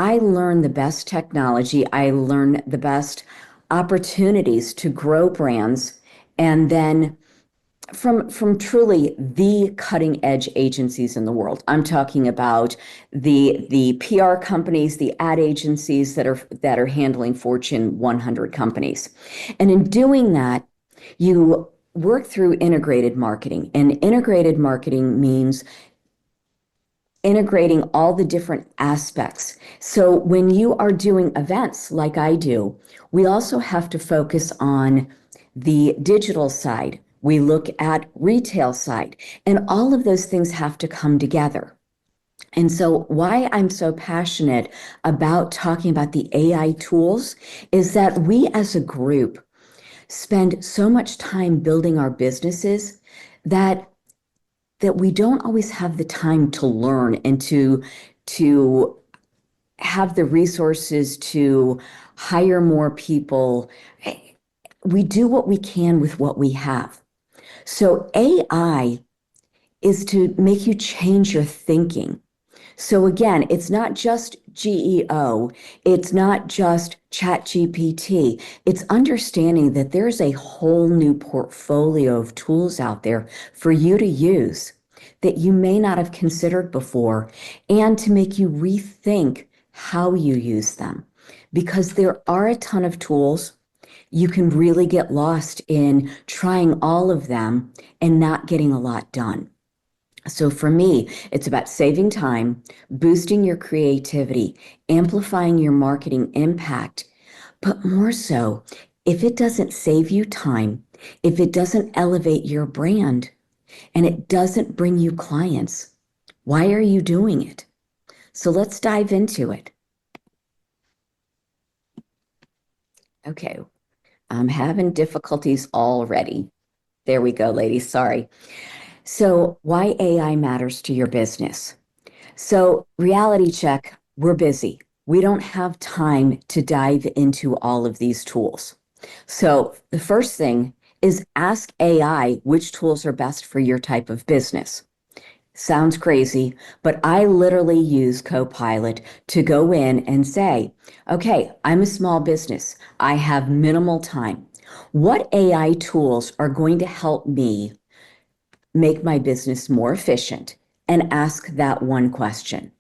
I learn the best technology, I learn the best opportunities to grow brands, and then from truly the cutting edge agencies in the world. I'm talking about the PR companies, the ad agencies that are handling Fortune 100 companies. And in doing that, you work through integrated marketing. And integrated marketing means integrating all the different aspects. So when you are doing events like I do, we also have to focus on the digital side. We look at retail side, and all of those things have to come together. And so why I'm so passionate about talking about the AI tools is that we as a group spend so much time building our businesses that we don't always have the time to learn and to have the resources to hire more people. We do what we can with what we have. So AI is to make you change your thinking. So again, it's not just GEO, it's not just ChatGPT. It's understanding that there's a whole new portfolio of tools out there for you to use that you may not have considered before, and to make you rethink how you use them. Because there are a ton of tools, you can really get lost in trying all of them and not getting a lot done. So for me, it's about saving time, boosting your creativity, amplifying your marketing impact. But more so, if it doesn't save you time, if it doesn't elevate your brand, and it doesn't bring you clients, why are you doing it? So let's dive into it. Okay, I'm having difficulties already. There we go, ladies. Sorry. So why AI matters to your business. So reality check, we're busy. We don't have time to dive into all of these tools. So the first thing is ask AI which tools are best for your type of business. Sounds crazy, but I literally use Copilot to go in and say, okay, I'm a small business. I have minimal time. What AI tools are going to help me make my business more efficient? And ask that one question.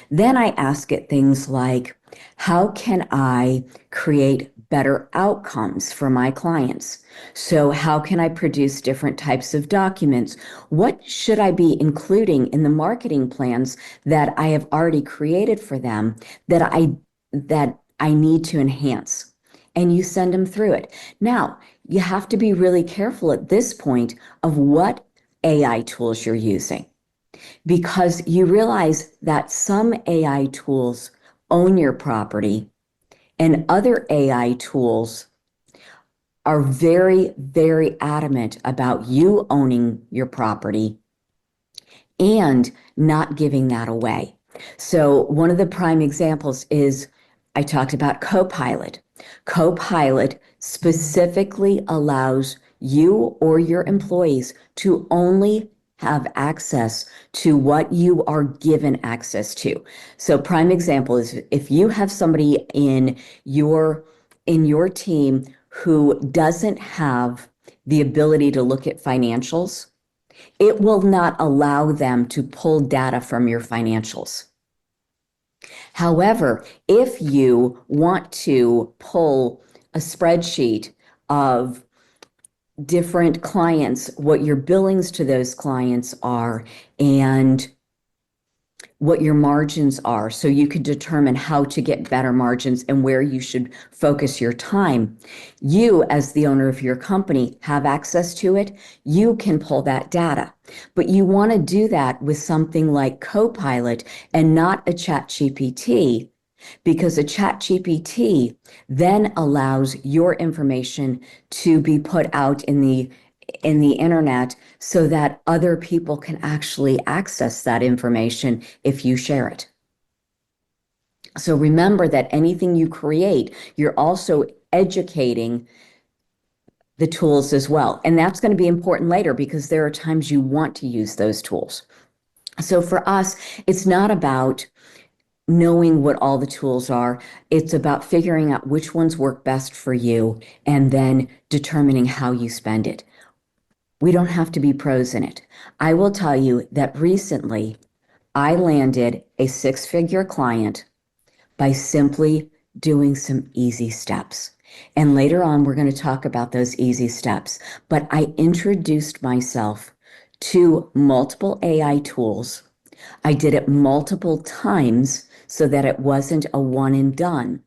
Then I ask it things like, how can I create better outcomes for my clients? So how can I produce different types of documents? What should I be including in the marketing plans that I have already created for them that I need to enhance? And you send them through it. Now, you have to be really careful at this point of what AI tools you're using, because you realize that some AI tools own your property and other AI tools are very, very adamant about you owning your property and not giving that away. So one of the prime examples is I talked about Copilot. Copilot specifically allows you or your employees to only have access to what you are given access to. So prime example is if you have somebody in your team who doesn't have the ability to look at financials, it will not allow them to pull data from your financials. However, if you want to pull a spreadsheet of different clients, what your billings to those clients are, and what your margins are, so you could determine how to get better margins and where you should focus your time. You, as the owner of your company, have access to it. You can pull that data. But you want to do that with something like Copilot and not a ChatGPT, because a ChatGPT then allows your information to be put out in the internet so that other people can actually access that information if you share it. So remember that anything you create, you're also educating the tools as well. And that's going to be important later because there are times you want to use those tools. So for us, it's not about knowing what all the tools are. It's about figuring out which ones work best for you and then determining how you spend it. We don't have to be pros in it. I will tell you that recently I landed a six-figure client by simply doing some easy steps. And later on, we're going to talk about those easy steps. But I introduced myself to multiple AI tools. I did it multiple times so that it wasn't a one and done.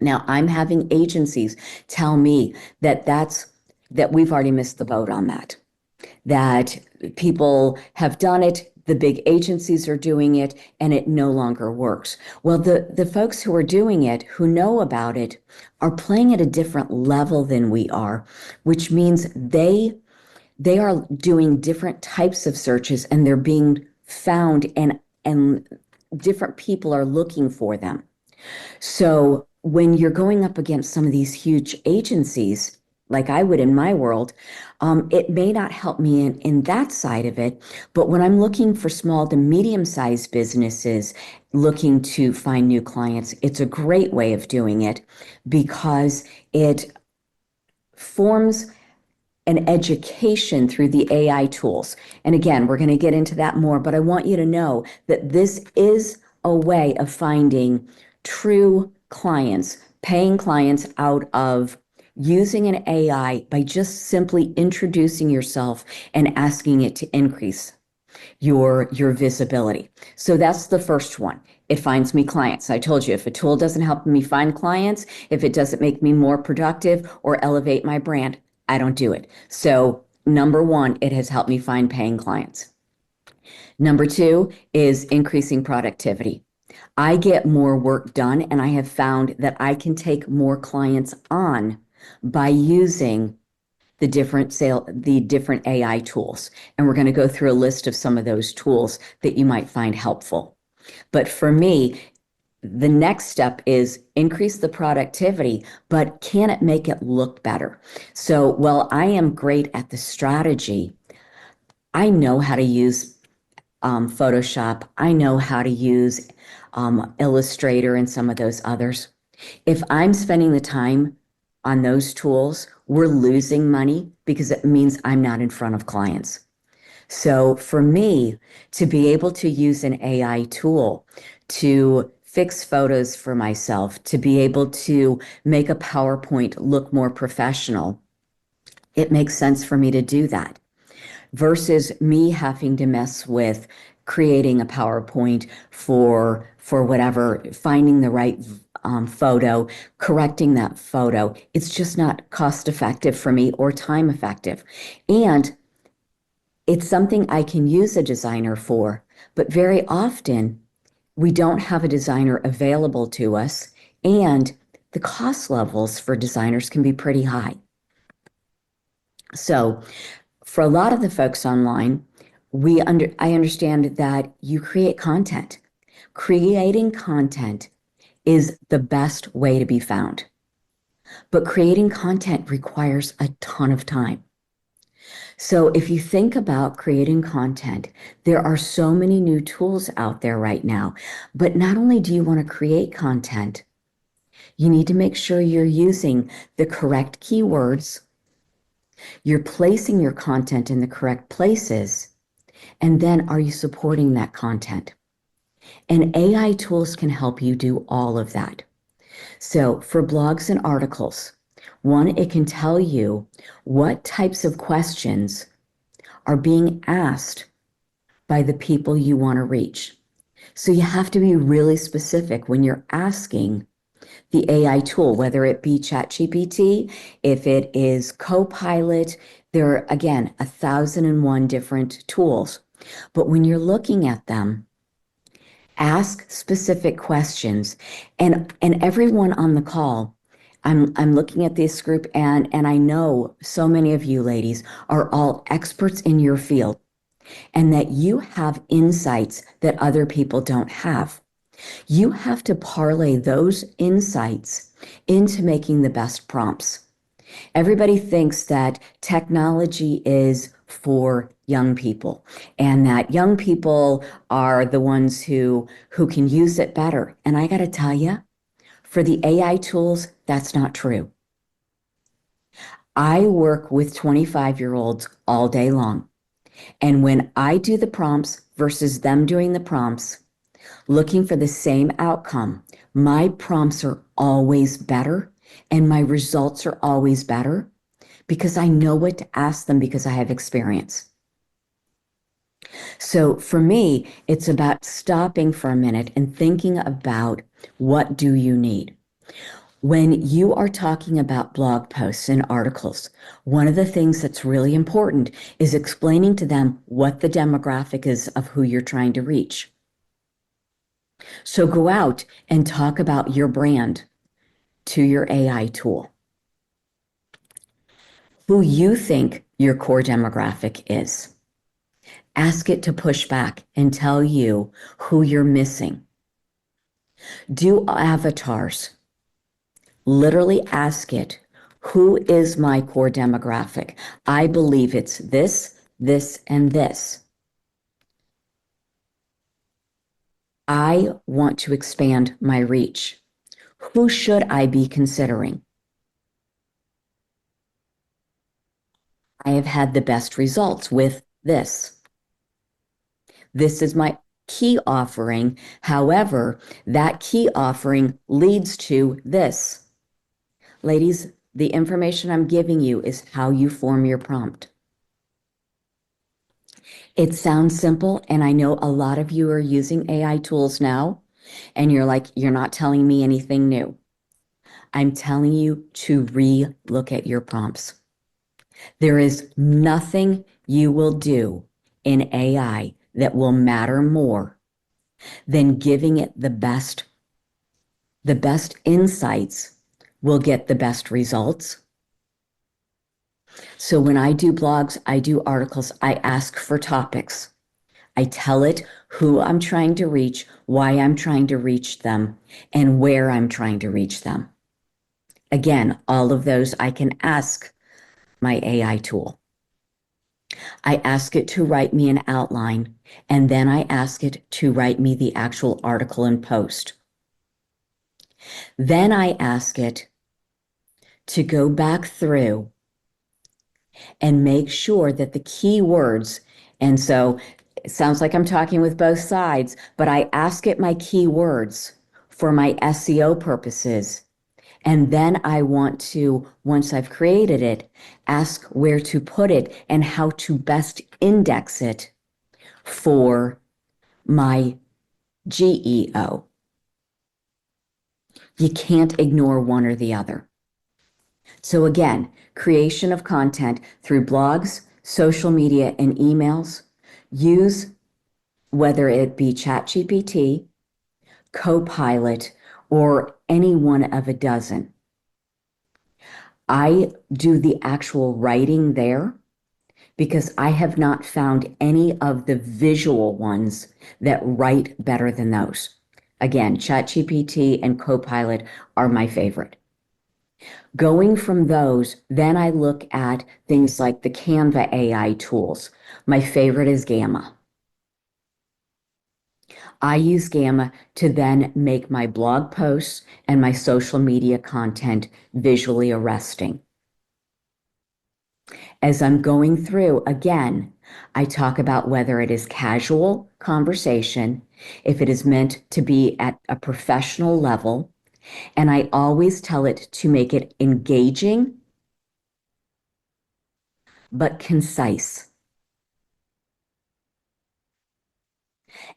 Now, I'm having agencies tell me that we've already missed the boat on that people have done it, the big agencies are doing it, and it no longer works. Well, the folks who are doing it, who know about it, are playing at a different level than we are, which means they are doing different types of searches and they're being found and different people are looking for them. So when you're going up against some of these huge agencies, like I would in my world, it may not help me in that side of it. But when I'm looking for small to medium-sized businesses looking to find new clients, it's a great way of doing it because it forms an education through the AI tools. And again, we're going to get into that more, but I want you to know that this is a way of finding true clients, paying clients out of using an AI by just simply introducing yourself and asking it to increase your visibility. So that's the first one. It finds me clients. I told you, if a tool doesn't help me find clients, if it doesn't make me more productive or elevate my brand, I don't do it. So number one, it has helped me find paying clients. Number two is increasing productivity. I get more work done, and I have found that I can take more clients on by using the different AI tools. And we're going to go through a list of some of those tools that you might find helpful. But for me, the next step is increase the productivity, but can it make it look better? So while I am great at the strategy, I know how to use Photoshop. I know how to use Illustrator and some of those others. If I'm spending the time on those tools, we're losing money because it means I'm not in front of clients. So for me, to be able to use an AI tool to fix photos for myself, to be able to make a PowerPoint look more professional, it makes sense for me to do that versus me having to mess with creating a PowerPoint for whatever, finding the right photo, correcting that photo. It's just not cost effective for me or time effective. And it's something I can use a designer for, but very often we don't have a designer available to us, and the cost levels for designers can be pretty high. So for a lot of the folks online, I understand that you create content. Creating content is the best way to be found. But creating content requires a ton of time. So if you think about creating content, there are so many new tools out there right now. But not only do you want to create content, you need to make sure you're using the correct keywords, you're placing your content in the correct places, and then are you supporting that content? And AI tools can help you do all of that. So for blogs and articles, one, it can tell you what types of questions are being asked by the people you want to reach. So you have to be really specific when you're asking the AI tool, whether it be ChatGPT, if it is Copilot. There are, again, 1,001 different tools. But when you're looking at them, ask specific questions. And everyone on the call, I'm looking at this group, and I know so many of you ladies are all experts in your field, and that you have insights that other people don't have. You have to parlay those insights into making the best prompts. Everybody thinks that technology is for young people, and that young people are the ones who can use it better. And I got to tell you, for the AI tools, that's not true. I work with 25-year-olds all day long. And when I do the prompts versus them doing the prompts, looking for the same outcome, my prompts are always better and my results are always better because I know what to ask them because I have experience. So for me, it's about stopping for a minute and thinking about what do you need? When you are talking about blog posts and articles, one of the things that's really important is explaining to them what the demographic is of who you're trying to reach. So go out and talk about your brand to your AI tool. Who you think your core demographic is. Ask it to push back and tell you who you're missing. Do avatars. Literally ask it, who is my core demographic? I believe it's this, this, and this. I want to expand my reach. Who should I be considering? I have had the best results with this. This is my key offering. However, that key offering leads to this. Ladies, the information I'm giving you is how you form your prompt. It sounds simple, and I know a lot of you are using AI tools now, and you're like, you're not telling me anything new. I'm telling you to re-look at your prompts. There is nothing you will do in AI that will matter more than giving it the best. The best insights will get the best results. So when I do blogs, I do articles, I ask for topics. I tell it who I'm trying to reach, why I'm trying to reach them, and where I'm trying to reach them. Again, all of those I can ask my AI tool. I ask it to write me an outline, and then I ask it to write me the actual article and post. Then I ask it to go back through and make sure that the keywords, and so it sounds like I'm talking with both sides, but I ask it my keywords for my SEO purposes. And then I want to, once I've created it, ask where to put it and how to best index it for my GEO. You can't ignore one or the other. So again, creation of content through blogs, social media, and emails. Use whether it be ChatGPT, Copilot, or any one of a dozen. I do the actual writing there because I have not found any of the visual ones that write better than those. Again, ChatGPT and Copilot are my favorite. Going from those, then I look at things like the Canva AI tools. My favorite is Gamma. I use Gamma to then make my blog posts and my social media content visually arresting. As I'm going through, again, I talk about whether it is casual conversation, if it is meant to be at a professional level, and I always tell it to make it engaging but concise.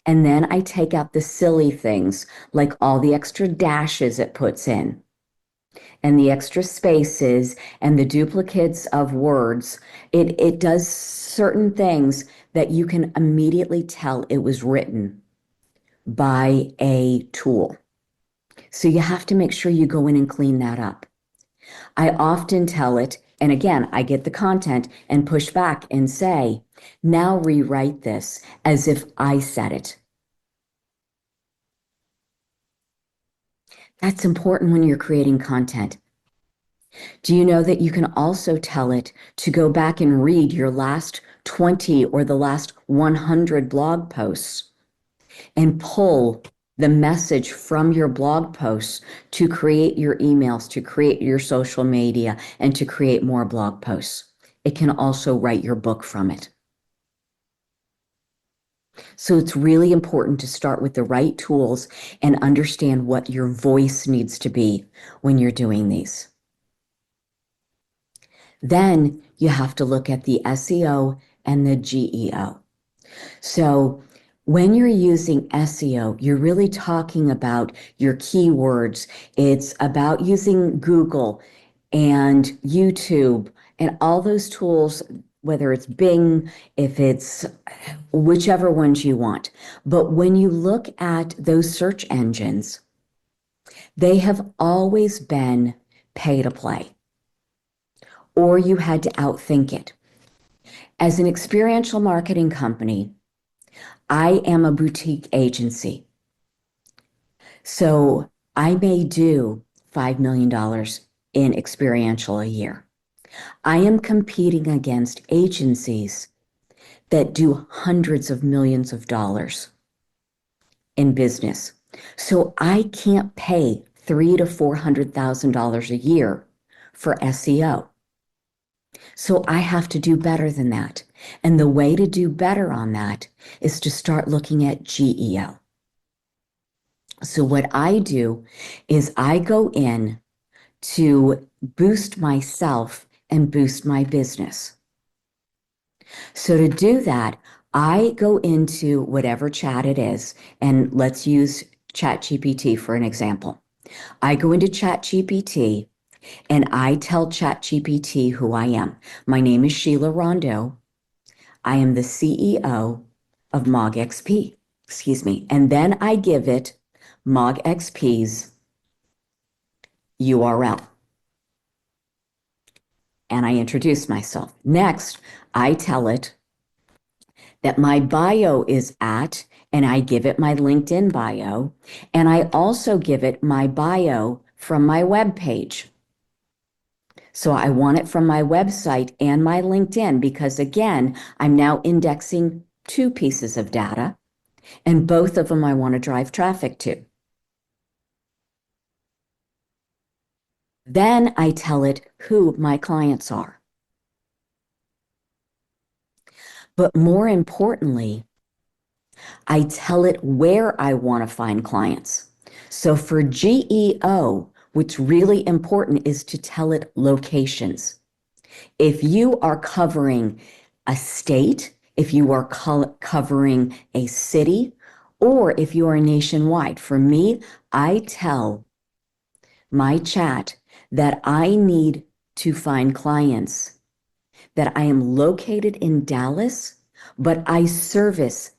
And then I take out the silly things like all the extra dashes it puts in and the extra spaces and the duplicates of words. It does certain things that you can immediately tell it was written by a tool. So you have to make sure you go in and clean that up. I often tell it, and again, I get the content and push back and say, now rewrite this as if I said it. That's important when you're creating content. Do you know that you can also tell it to go back and read your last 20 or the last 100 blog posts and pull the message from your blog posts to create your emails, to create your social media, and to create more blog posts? It can also write your book from it. So it's really important to start with the right tools and understand what your voice needs to be when you're doing these. Then you have to look at the SEO and the GEO. So when you're using SEO, you're really talking about your keywords. It's about using Google and YouTube and all those tools, whether it's Bing, if it's whichever ones you want. But when you look at those search engines, they have always been pay to play, or you had to outthink it. As an experiential marketing company, I am a boutique agency. So I may do $5 million in experiential a year. I am competing against agencies that do hundreds of millions of dollars in business. So I can't pay $300,000 to $400,000 a year for SEO. So I have to do better than that. And the way to do better on that is to start looking at GEO. So what I do is I go in to boost myself and boost my business. So to do that, I go into whatever chat it is, and let's use ChatGPT for an example. I go into ChatGPT and I tell ChatGPT who I am. My name is Sheila Rondeau. I am the CEO of MogXP, excuse me. And then I give it MogXP's URL. And I introduce myself. Next, I tell it that my bio is at, and I give it my LinkedIn bio, and I also give it my bio from my webpage. So I want it from my website and my LinkedIn because, again, I'm now indexing two pieces of data, and both of them I want to drive traffic to. Then I tell it who my clients are. But more importantly, I tell it where I want to find clients. So for GEO, what's really important is to tell it locations. If you are covering a state, if you are covering a city, or if you are nationwide, for me, I tell my chat that I need to find clients, that I am located in Dallas, but I service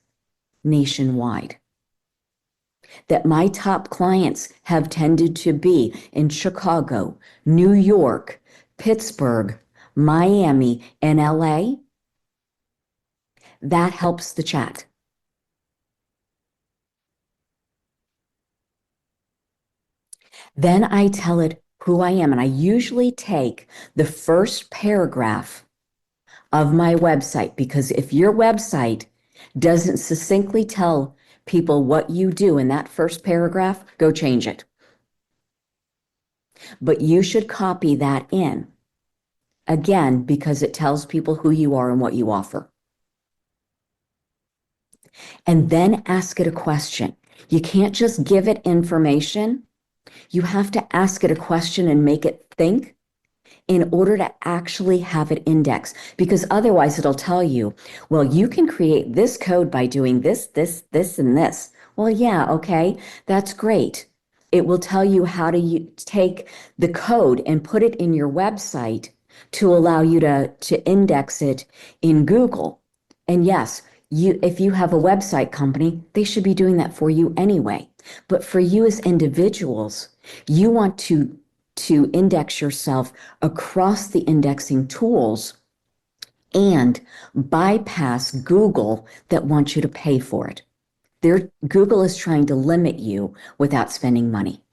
nationwide. That my top clients have tended to be in Chicago, New York, Pittsburgh, Miami, and LA. That helps the chat. Then I tell it who I am, and I usually take the first paragraph of my website, because if your website doesn't succinctly tell people what you do in that first paragraph, go change it. But you should copy that in, again, because it tells people who you are and what you offer. And then ask it a question. You can't just give it information. You have to ask it a question and make it think in order to actually have it index, because otherwise it'll tell you, well, you can create this code by doing this, this, this, and this. Well, yeah, okay, that's great. It will tell you how to take the code and put it in your website to allow you to index it in Google. And yes, if you have a website company, they should be doing that for you anyway. But for you as individuals, you want to index yourself across the indexing tools and bypass Google that wants you to pay for it. Google is trying to limit you without spending money.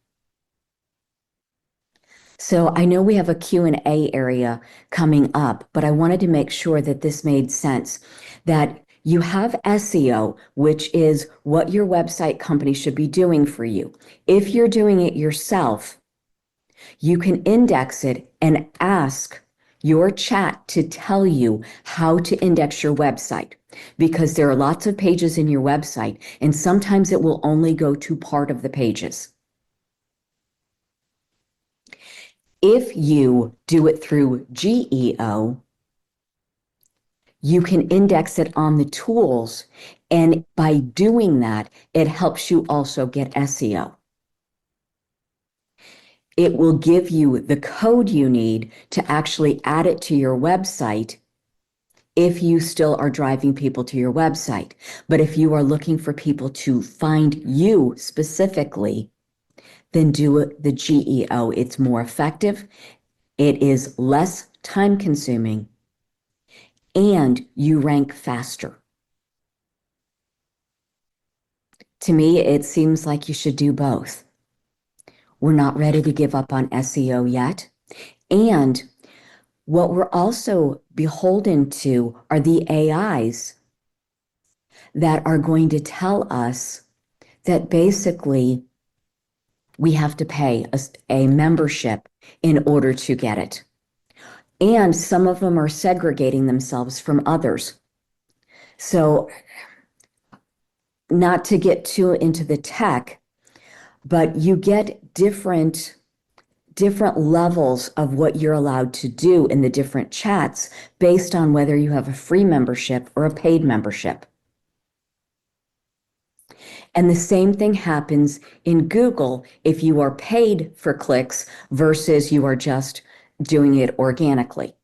So I know we have a Q&A area coming up, but I wanted to make sure that this made sense, that you have SEO, which is what your website company should be doing for you. If you're doing it yourself, you can index it and ask your chat to tell you how to index your website, because there are lots of pages in your website, and sometimes it will only go to part of the pages. If you do it through GEO, you can index it on the tools. And by doing that, it helps you also get SEO. It will give you the code you need to actually add it to your website if you still are driving people to your website. But if you are looking for people to find you specifically, then do the GEO. It's more effective. It is less time consuming, and you rank faster. To me, it seems like you should do both. We're not ready to give up on SEO yet. And what we're also beholden to are the AIs that are going to tell us that basically we have to pay a membership in order to get it. And some of them are segregating themselves from others. So, not to get too into the tech, but you get different levels of what you're allowed to do in the different chats based on whether you have a free membership or a paid membership. And the same thing happens in Google if you are paid for clicks versus you are just doing it organically.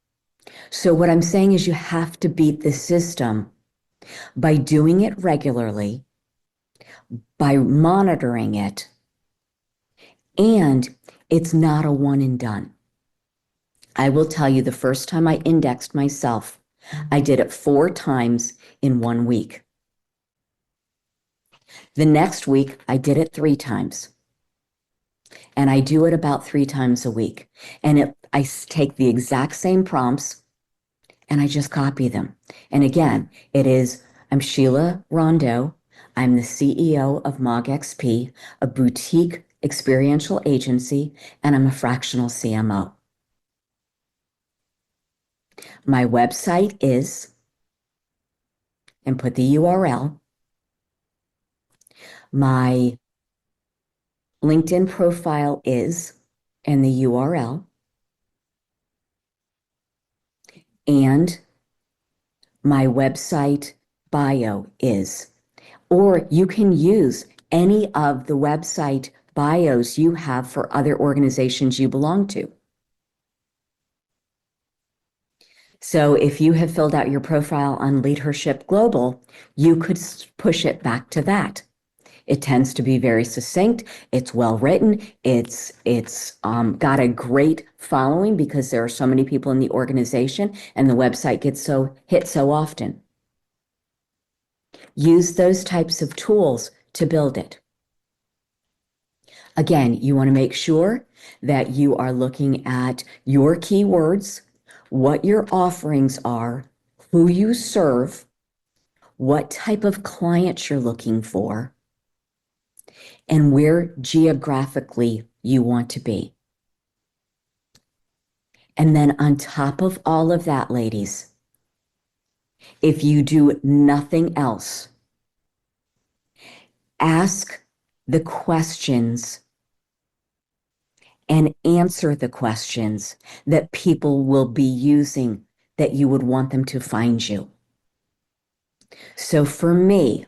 So what I'm saying is you have to beat the system by doing it regularly, by monitoring it, and it's not a one and done. I will tell you, the first time I indexed myself, I did it 4 times in 1 week. The next week, I did it 3 times. And I do it about 3 times a week. And I take the exact same prompts and I just copy them. And again, I'm Sheila Rondeau. I'm the CEO of MogXP, a boutique experiential agency, and I'm a fractional CMO. My website is, and put the URL, my LinkedIn profile is, and the URL, and my website bio is. Or you can use any of the website bios you have for other organizations you belong to. So if you have filled out your profile on LeadHERship Global, you could push it back to that. It tends to be very succinct. It's well written. It's got a great following because there are so many people in the organization, and the website gets hit so often. Use those types of tools to build it. Again, you want to make sure that you are looking at your keywords, what your offerings are, who you serve, what type of clients you're looking for, and where geographically you want to be. And then on top of all of that, ladies, if you do nothing else, ask the questions and answer the questions that people will be using that you would want them to find you. So for me,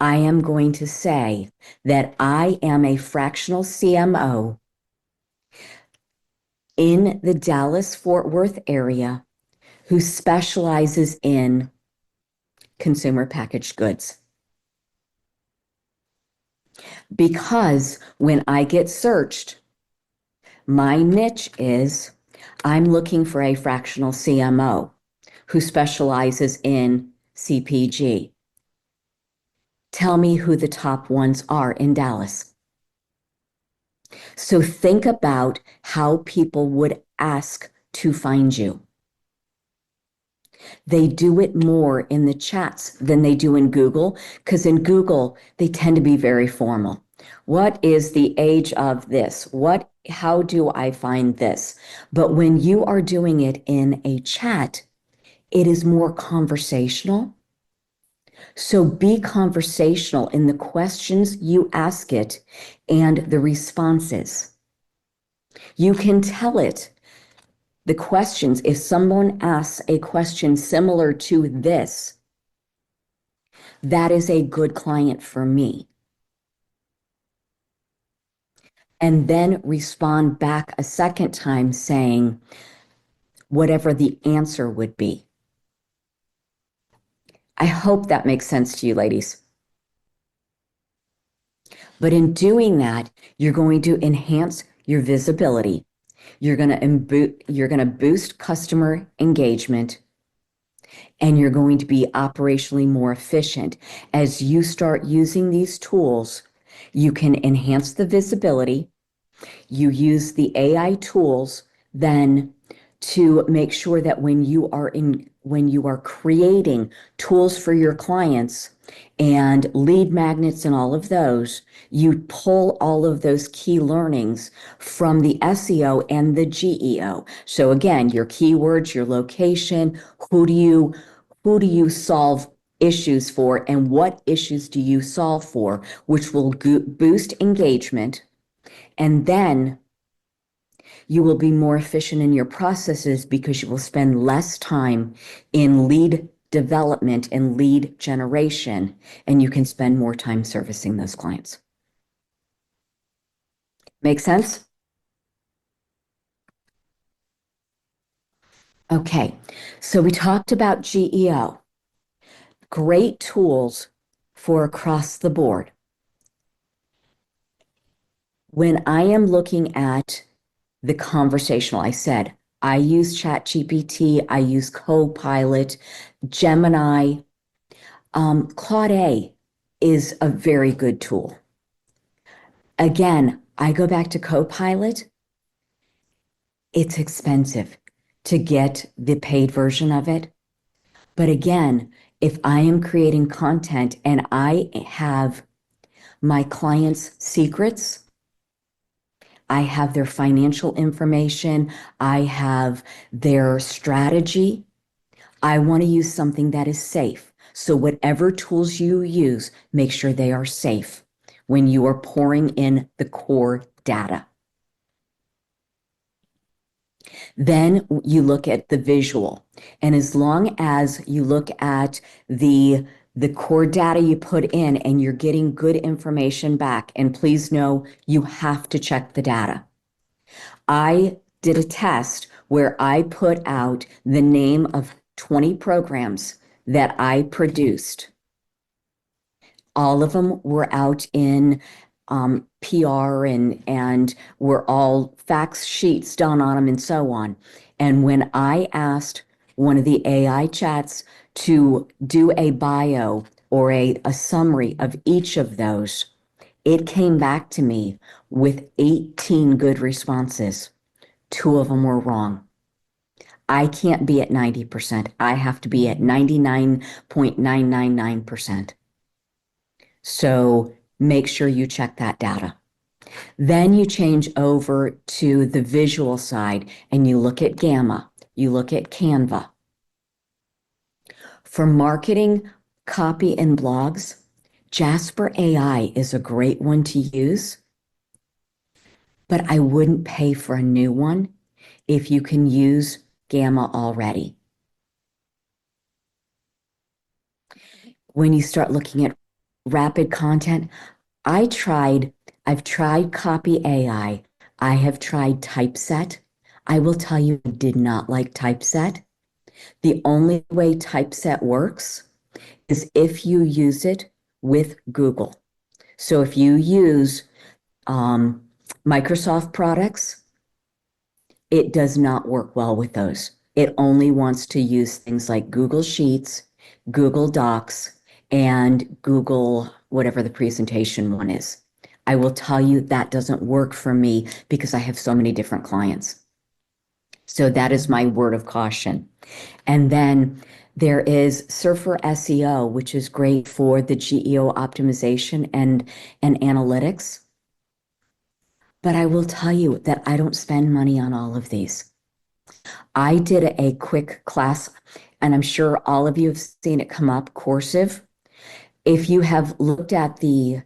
I am going to say that I am a fractional CMO in the Dallas-Fort Worth area who specializes in consumer packaged goods. Because when I get searched, my niche is I'm looking for a fractional CMO who specializes in CPG. Tell me who the top ones are in Dallas. So think about how people would ask to find you. They do it more in the chats than they do in Google, because in Google, they tend to be very formal. What is the age of this? How do I find this? But when you are doing it in a chat, it is more conversational. So be conversational in the questions you ask it and the responses. You can tell it the questions. If someone asks a question similar to this, that is a good client for me. And then respond back a second time saying whatever the answer would be. I hope that makes sense to you, ladies. But in doing that, you're going to enhance your visibility. You're going to boost customer engagement, and you're going to be operationally more efficient. As you start using these tools, you can enhance the visibility. You use the AI tools then to make sure that when you are creating tools for your clients and lead magnets and all of those, you pull all of those key learnings from the SEO and the GEO. So again, your keywords, your location, who do you solve issues for, and what issues do you solve for, which will boost engagement. And then you will be more efficient in your processes because you will spend less time in lead development and lead generation, and you can spend more time servicing those clients. Make sense? Okay, so we talked about GEO. Great tools for across the board. When I am looking at the conversational, I said, I use ChatGPT, I use Copilot, Gemini. Claude A is a very good tool. Again, I go back to Copilot. It's expensive to get the paid version of it. But again, if I am creating content and I have my clients' secrets, I have their financial information, I have their strategy, I want to use something that is safe. So whatever tools you use, make sure they are safe when you are pouring in the core data. Then you look at the visual. And as long as you look at the core data you put in and you're getting good information back, and please know you have to check the data. I did a test where I put out the name of 20 programs that I produced. All of them were out in PR and were all fax sheets done on them and so on. And when I asked one of the AI chats to do a bio or a summary of each of those, it came back to me with 18 good responses. 2 of them were wrong. I can't be at 90%. I have to be at 99.999%. So make sure you check that data. Then you change over to the visual side and you look at Gamma, you look at Canva. For marketing, copy, and blogs, Jasper AI is a great one to use, but I wouldn't pay for a new one if you can use Gamma already. When you start looking at rapid content, I've tried Copy AI. I have tried Typeset. I will tell you, I did not like Typeset. The only way Typeset works is if you use it with Google. So if you use Microsoft products, it does not work well with those. It only wants to use things like Google Sheets, Google Docs, and Google, whatever the presentation one is. I will tell you that doesn't work for me because I have so many different clients. So that is my word of caution. And then there is Surfer SEO, which is great for the GEO optimization and analytics. But I will tell you that I don't spend money on all of these. I did a quick class, and I'm sure all of you have seen it come up, Coursive. If you have looked at the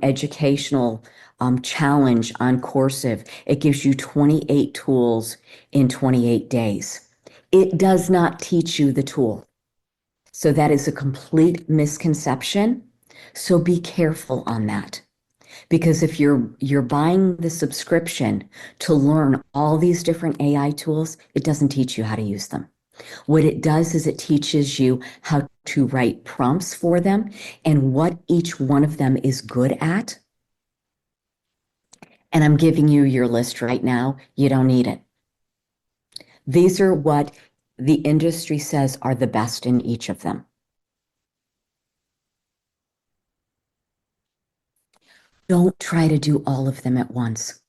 educational challenge on Coursive, it gives you 28 tools in 28 days. It does not teach you the tool. So that is a complete misconception. So be careful on that. Because if you're buying the subscription to learn all these different AI tools, it doesn't teach you how to use them. What it does is it teaches you how to write prompts for them and what each one of them is good at. And I'm giving you your list right now. You don't need it. These are what the industry says are the best in each of them. Don't try to do all of them at once.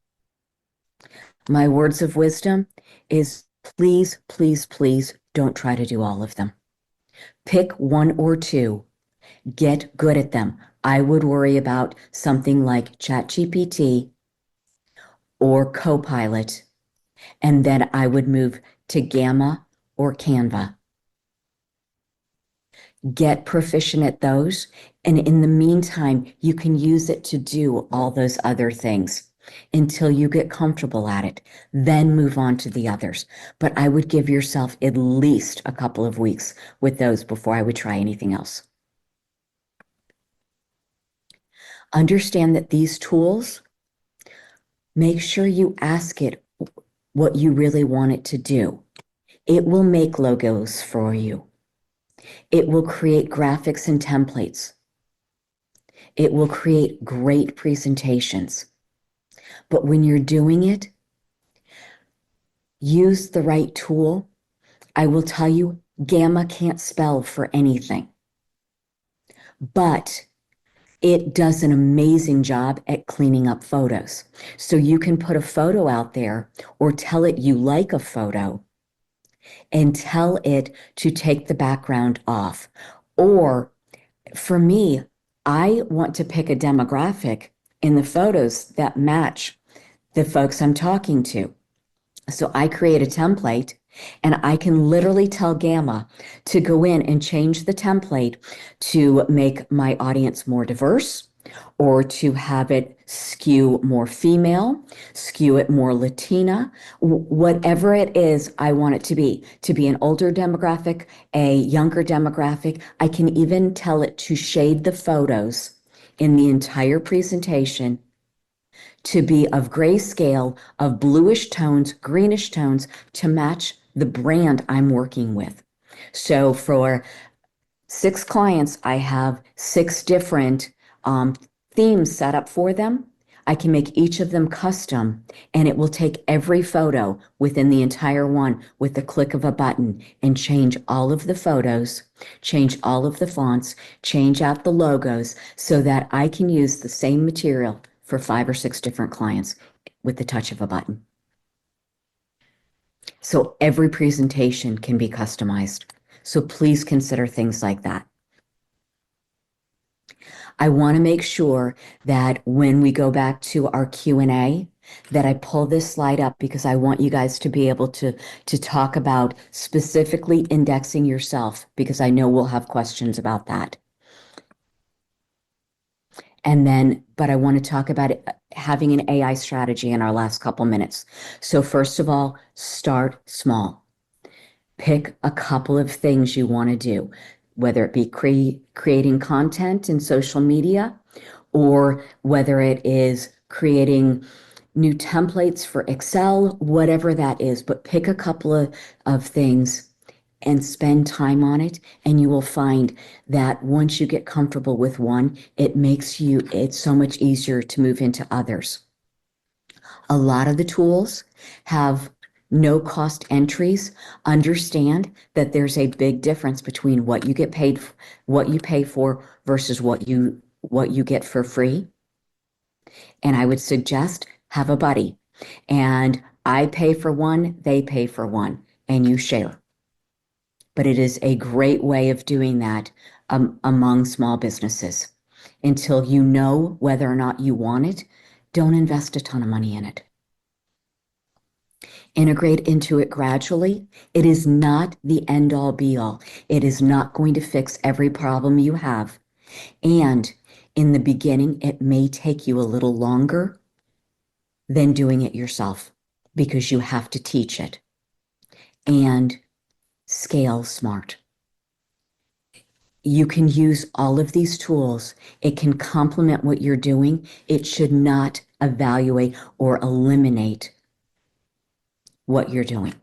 My words of wisdom is please, please, please don't try to do all of them. Pick one or two, get good at them. I would worry about something like ChatGPT or Copilot, and then I would move to Gamma or Canva. Get proficient at those, and in the meantime, you can use it to do all those other things until you get comfortable at it. Then move on to the others. But I would give yourself at least a couple of weeks with those before I would try anything else. Understand that these tools, make sure you ask it what you really want it to do. It will make logos for you. It will create graphics and templates. It will create great presentations. But when you're doing it, use the right tool. I will tell you, Gamma can't spell for anything, but it does an amazing job at cleaning up photos. So you can put a photo out there or tell it you like a photo and tell it to take the background off. Or for me, I want to pick a demographic in the photos that match the folks I'm talking to. So I create a template and I can literally tell Gamma to go in and change the template to make my audience more diverse or to have it skew more female, skew it more Latina, whatever it is I want it to be an older demographic, a younger demographic. I can even tell it to shade the photos in the entire presentation to be of grayscale, of bluish tones, greenish tones to match the brand I'm working with. So for 6 clients, I have 6 different themes set up for them. I can make each of them custom, and it will take every photo within the entire one with the click of a button and change all of the photos, change all of the fonts, change out the logos so that I can use the same material for 5 or 6 different clients with the touch of a button. So every presentation can be customized. So please consider things like that. I want to make sure that when we go back to our Q&A, that I pull this slide up because I want you guys to be able to talk about specifically indexing yourself because I know we'll have questions about that. And then, but I want to talk about it, having an AI strategy in our last couple minutes. So first of all, start small. Pick a couple of things you want to do, whether it be creating content in social media or whether it is creating new templates for Excel, whatever that is. But pick a couple of things and spend time on it. And you will find that once you get comfortable with one, it's so much easier to move into others. A lot of the tools have no cost entries. Understand that there's a big difference between what you get paid, what you pay for versus what you get for free. And I would suggest have a buddy. And I pay for one, they pay for one, and you share. But it is a great way of doing that among small businesses. Until you know whether or not you want it, don't invest a ton of money in it. Integrate into it gradually. It is not the end all be all. It is not going to fix every problem you have. And in the beginning, it may take you a little longer than doing it yourself because you have to teach it and scale smart. You can use all of these tools. It can complement what you're doing. It should not evaluate or eliminate what you're doing.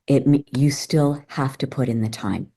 You still have to put in the time.